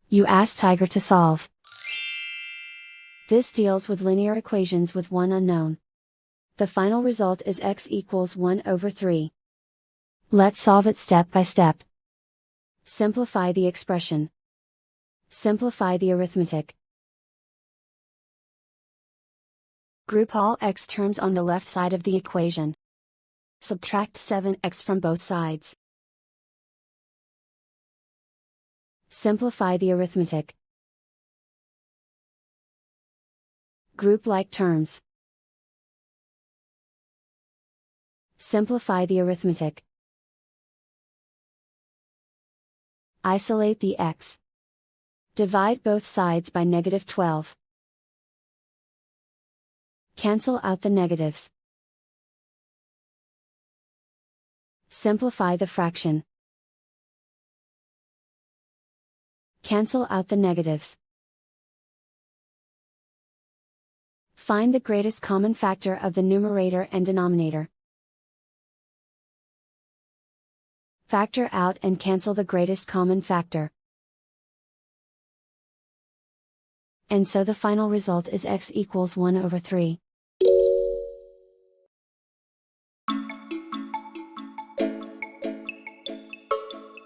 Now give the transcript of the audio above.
You ask Tiger to solve. This deals with linear equations with one unknown. The final result is x equals 1 over 3. Let's solve it step by step. Simplify the expression. Simplify the arithmetic. Group all x terms on the left side of the equation. Subtract 7x from both sides. Simplify the arithmetic. Group like terms. Simplify the arithmetic. Isolate the x. Divide both sides by -12. Cancel out the negatives. Simplify the fraction. Cancel out the negatives. Find the greatest common factor of the numerator and denominator. Factor out and cancel the greatest common factor. And so the final result is x equals 1 over 3.